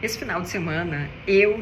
Esse final de semana eu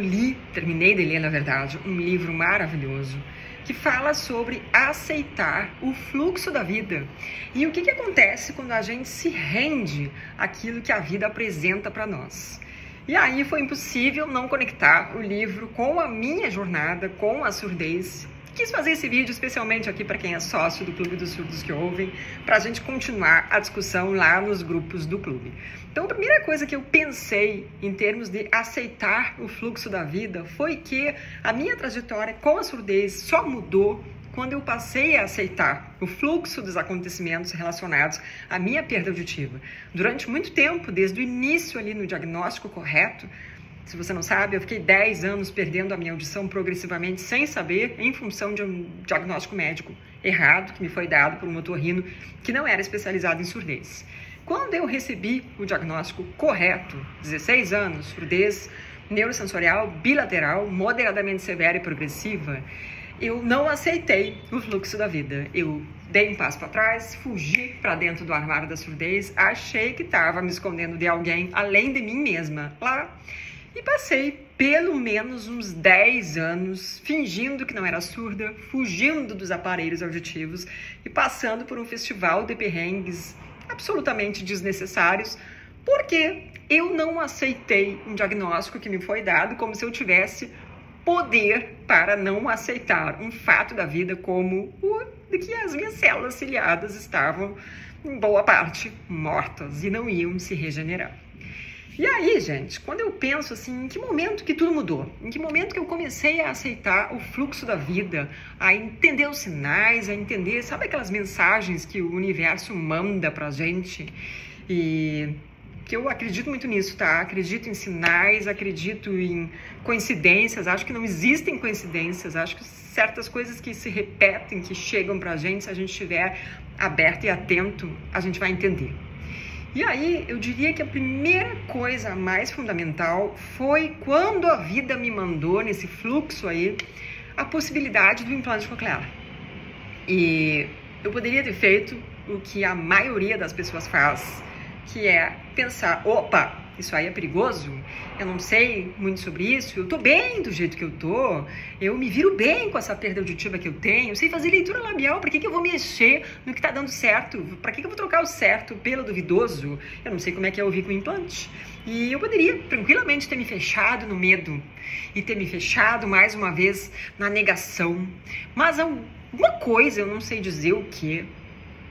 terminei de ler, na verdade, um livro maravilhoso que fala sobre aceitar o fluxo da vida e o que acontece quando a gente se rende àquilo que a vida apresenta para nós. E aí foi impossível não conectar o livro com a minha jornada com a surdez. Quis fazer esse vídeo especialmente aqui para quem é sócio do Clube dos Surdos que Ouvem, para a gente continuar a discussão lá nos grupos do clube. Então, a primeira coisa que eu pensei em termos de aceitar o fluxo da vida foi que a minha trajetória com a surdez só mudou quando eu passei a aceitar o fluxo dos acontecimentos relacionados à minha perda auditiva. Durante muito tempo, desde o início ali no diagnóstico correto, se você não sabe, eu fiquei 10 anos perdendo a minha audição progressivamente sem saber, em função de um diagnóstico médico errado que me foi dado por um otorrino que não era especializado em surdez. Quando eu recebi o diagnóstico correto, 16 anos, surdez neurosensorial bilateral, moderadamente severa e progressiva, eu não aceitei o fluxo da vida. Eu dei um passo para trás, fugi para dentro do armário da surdez, achei que estava me escondendo de alguém além de mim mesma lá. E passei pelo menos uns 10 anos fingindo que não era surda, fugindo dos aparelhos auditivos e passando por um festival de perrengues absolutamente desnecessários, porque eu não aceitei um diagnóstico que me foi dado como se eu tivesse poder para não aceitar um fato da vida como o de que as minhas células ciliadas estavam, em boa parte, mortas e não iam se regenerar. E aí, gente, quando eu penso assim, em que momento que tudo mudou? Em que momento que eu comecei a aceitar o fluxo da vida, a entender os sinais, a entender, sabe aquelas mensagens que o universo manda pra gente? E que eu acredito muito nisso, tá? Acredito em sinais, acredito em coincidências, acho que não existem coincidências, acho que certas coisas que se repetem, que chegam pra gente, se a gente estiver aberto e atento, a gente vai entender. E aí, eu diria que a primeira coisa mais fundamental foi quando a vida me mandou, nesse fluxo aí, a possibilidade do implante coclear. E eu poderia ter feito o que a maioria das pessoas faz, que é pensar, opa, isso aí é perigoso, eu não sei muito sobre isso, eu tô bem do jeito que eu tô, eu me viro bem com essa perda auditiva que eu tenho, eu sei fazer leitura labial, pra que eu vou mexer no que tá dando certo? Pra que eu vou trocar o certo pelo duvidoso? Eu não sei como é que é ouvir com implante. E eu poderia tranquilamente ter me fechado no medo e ter me fechado mais uma vez na negação, mas alguma coisa, eu não sei dizer o que,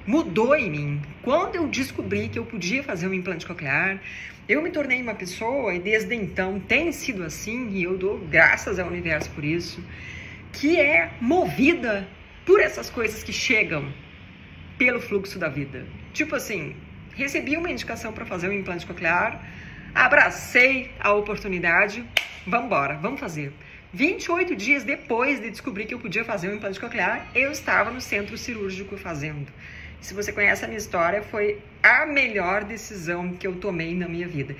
mudou em mim. Quando eu descobri que eu podia fazer um implante coclear, eu me tornei uma pessoa, e desde então tem sido assim, e eu dou graças ao universo por isso, que é movida por essas coisas que chegam pelo fluxo da vida. Tipo assim, recebi uma indicação para fazer um implante coclear, abracei a oportunidade, vamos embora, vamos fazer. 28 dias depois de descobrir que eu podia fazer um implante coclear, eu estava no centro cirúrgico fazendo. Se você conhece a minha história, foi a melhor decisão que eu tomei na minha vida.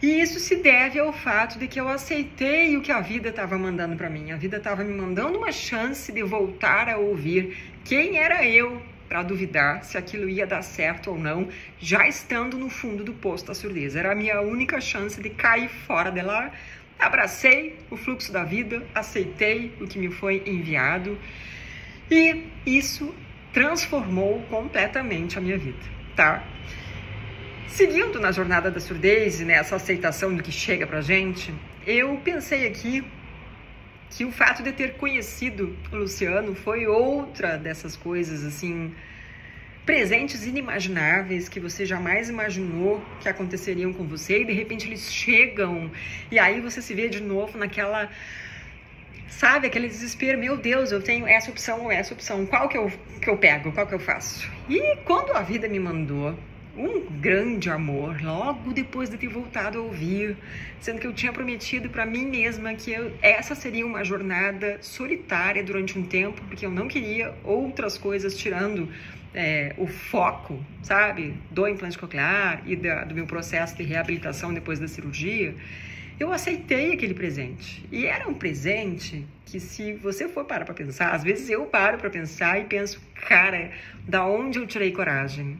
E isso se deve ao fato de que eu aceitei o que a vida estava mandando para mim. A vida estava me mandando uma chance de voltar a ouvir quem era eu para duvidar se aquilo ia dar certo ou não, já estando no fundo do poço da surdez. Era a minha única chance de cair fora de lá. Abracei o fluxo da vida, aceitei o que me foi enviado e isso transformou completamente a minha vida, tá? Seguindo na jornada da surdez e nessa aceitação do que chega pra gente, eu pensei aqui que o fato de ter conhecido o Luciano foi outra dessas coisas, assim, presentes inimagináveis que você jamais imaginou que aconteceriam com você e de repente eles chegam e aí você se vê de novo naquela, sabe, aquele desespero, meu Deus, eu tenho essa opção ou essa opção, qual que eu pego, qual que eu faço? E quando a vida me mandou um grande amor, logo depois de ter voltado a ouvir, sendo que eu tinha prometido para mim mesma que essa seria uma jornada solitária durante um tempo, porque eu não queria outras coisas tirando o foco, sabe, do implante coclear e do meu processo de reabilitação depois da cirurgia. Eu aceitei aquele presente. E era um presente que, se você for parar para pensar, às vezes eu paro para pensar e penso, cara, da onde eu tirei coragem?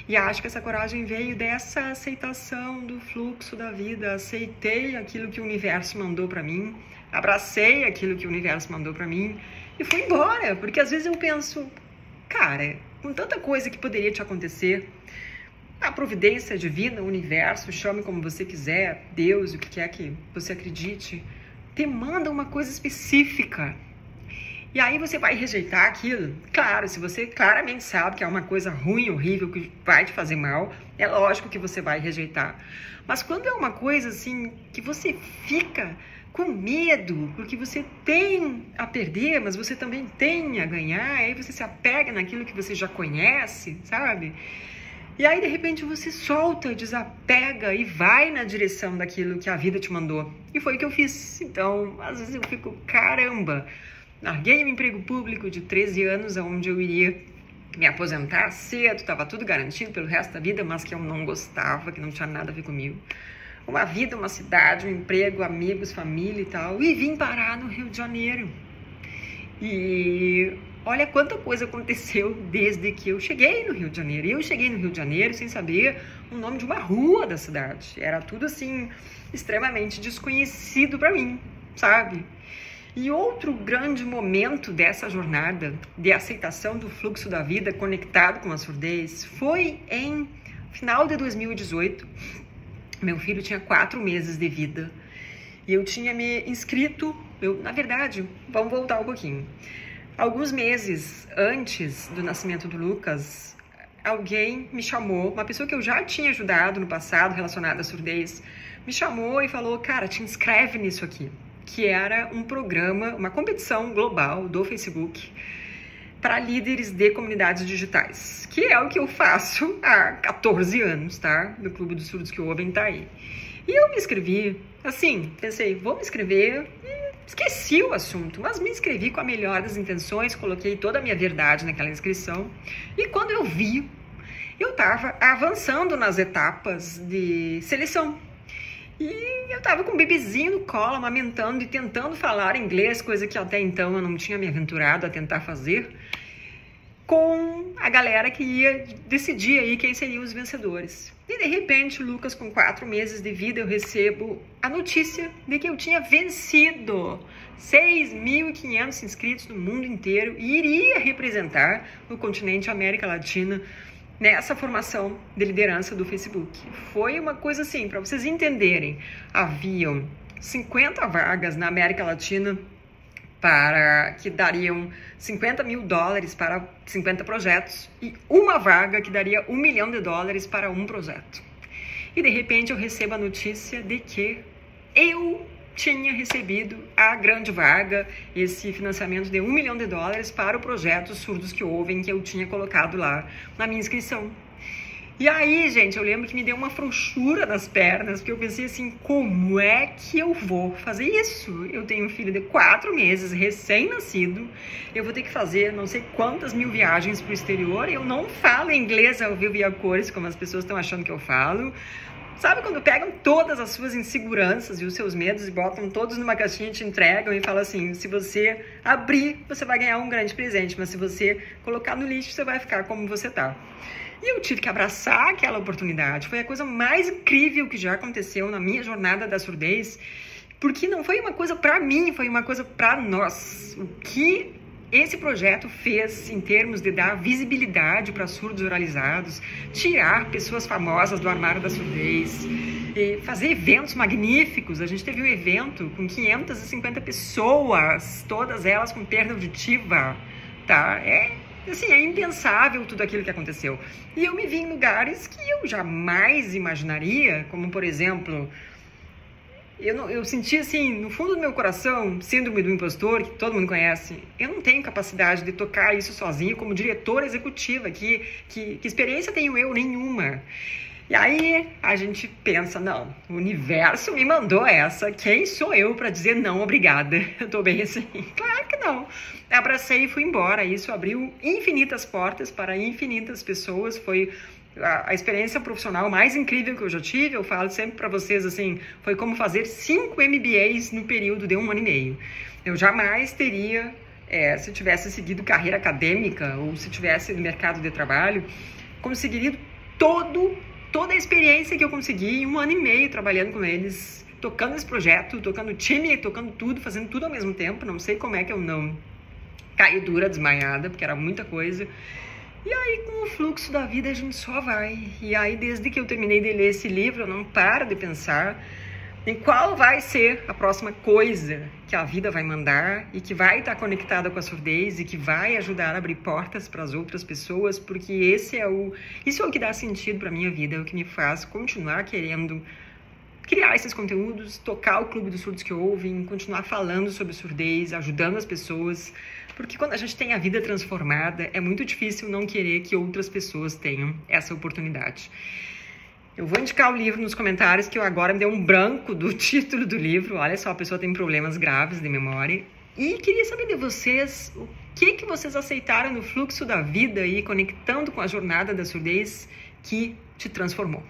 E acho que essa coragem veio dessa aceitação do fluxo da vida. Aceitei aquilo que o universo mandou para mim, abracei aquilo que o universo mandou para mim e fui embora. Porque às vezes eu penso, cara, com tanta coisa que poderia te acontecer, a providência divina, o universo, chame como você quiser, Deus, o que quer que você acredite, te manda uma coisa específica. E aí você vai rejeitar aquilo? Claro, se você claramente sabe que é uma coisa ruim, horrível, que vai te fazer mal, é lógico que você vai rejeitar. Mas quando é uma coisa assim, que você fica com medo, porque você tem a perder, mas você também tem a ganhar, aí você se apega naquilo que você já conhece, sabe? E aí, de repente, você solta, desapega e vai na direção daquilo que a vida te mandou. E foi o que eu fiz. Então, às vezes eu fico, caramba, larguei um emprego público de 13 anos, onde eu iria me aposentar cedo, estava tudo garantido pelo resto da vida, mas que eu não gostava, que não tinha nada a ver comigo. Uma vida, uma cidade, um emprego, amigos, família e tal. E vim parar no Rio de Janeiro. E olha quanta coisa aconteceu desde que eu cheguei no Rio de Janeiro. E eu cheguei no Rio de Janeiro sem saber o nome de uma rua da cidade. Era tudo assim, extremamente desconhecido para mim, sabe? E outro grande momento dessa jornada de aceitação do fluxo da vida conectado com a surdez foi em final de 2018. Meu filho tinha 4 meses de vida e eu tinha me inscrito, na verdade, vamos voltar um pouquinho. Alguns meses antes do nascimento do Lucas, alguém me chamou, uma pessoa que eu já tinha ajudado no passado relacionada à surdez, me chamou e falou, cara, te inscreve nisso aqui, que era um programa, uma competição global do Facebook para líderes de comunidades digitais, que é o que eu faço há 14 anos, tá? No Clube dos Surdos que Ouvem tá aí. E eu me inscrevi, assim, pensei, vou me inscrever, e esqueci o assunto, mas me inscrevi com a melhor das intenções, coloquei toda a minha verdade naquela inscrição, e quando eu vi, eu estava avançando nas etapas de seleção. E eu tava com um bebezinho no colo, amamentando e tentando falar inglês, coisa que até então eu não tinha me aventurado a tentar fazer, com a galera que ia decidir aí quem seriam os vencedores. E de repente, Lucas, com 4 meses de vida, eu recebo a notícia de que eu tinha vencido 6.500 inscritos no mundo inteiro e iria representar o continente América Latina nessa formação de liderança do Facebook. Foi uma coisa assim, para vocês entenderem, haviam 50 vagas na América Latina que dariam $50 mil para 50 projetos e uma vaga que daria $1 milhão para um projeto. E de repente eu recebo a notícia de que eu tinha recebido a grande vaga, esse financiamento de $1 milhão para o projeto Surdos que Ouvem, que eu tinha colocado lá na minha inscrição. E aí, gente, eu lembro que me deu uma frouxura nas pernas, porque eu pensei assim, como é que eu vou fazer isso? Eu tenho um filho de 4 meses, recém-nascido, eu vou ter que fazer não sei quantas mil viagens para o exterior, eu não falo inglês ao vivo e a cores, como as pessoas estão achando que eu falo. Sabe quando pegam todas as suas inseguranças e os seus medos e botam todos numa caixinha e te entregam e falam assim, se você abrir, você vai ganhar um grande presente, mas se você colocar no lixo, você vai ficar como você tá. E eu tive que abraçar aquela oportunidade. Foi a coisa mais incrível que já aconteceu na minha jornada da surdez, porque não foi uma coisa para mim, foi uma coisa para nós. O que esse projeto fez em termos de dar visibilidade para surdos oralizados, tirar pessoas famosas do armário da surdez, e fazer eventos magníficos. A gente teve um evento com 550 pessoas, todas elas com perda auditiva, tá? Assim, é impensável tudo aquilo que aconteceu. E eu me vi em lugares que eu jamais imaginaria, como, por exemplo, eu senti assim, no fundo do meu coração, síndrome do impostor, que todo mundo conhece. Eu não tenho capacidade de tocar isso sozinho como diretora executiva, que experiência tenho eu? Nenhuma. E aí a gente pensa, não, o universo me mandou essa, quem sou eu para dizer não, obrigada? Eu tô bem assim, claro que não. Abracei e fui embora, isso abriu infinitas portas para infinitas pessoas, foi a experiência profissional mais incrível que eu já tive. Eu falo sempre para vocês assim, foi como fazer 5 MBAs no período de 1 ano e meio. Eu jamais teria, se tivesse seguido carreira acadêmica ou se tivesse no mercado de trabalho, conseguiria toda a experiência que eu consegui em 1 ano e meio trabalhando com eles, tocando esse projeto, tocando time, tocando tudo, fazendo tudo ao mesmo tempo. Não sei como é que eu não caí dura, desmaiada, porque era muita coisa. E aí, com o fluxo da vida, a gente só vai. E aí, desde que eu terminei de ler esse livro, eu não paro de pensar em qual vai ser a próxima coisa que a vida vai mandar e que vai estar conectada com a surdez e que vai ajudar a abrir portas para as outras pessoas, porque isso é o que dá sentido para a minha vida, é o que me faz continuar querendo criar esses conteúdos, tocar o Clube dos Surdos que Ouvem, continuar falando sobre surdez, ajudando as pessoas, porque quando a gente tem a vida transformada, é muito difícil não querer que outras pessoas tenham essa oportunidade. Eu vou indicar o livro nos comentários, que eu agora me dei um branco do título do livro. Olha só, a pessoa tem problemas graves de memória. E queria saber de vocês, o que vocês aceitaram no fluxo da vida e conectando com a jornada da surdez que te transformou.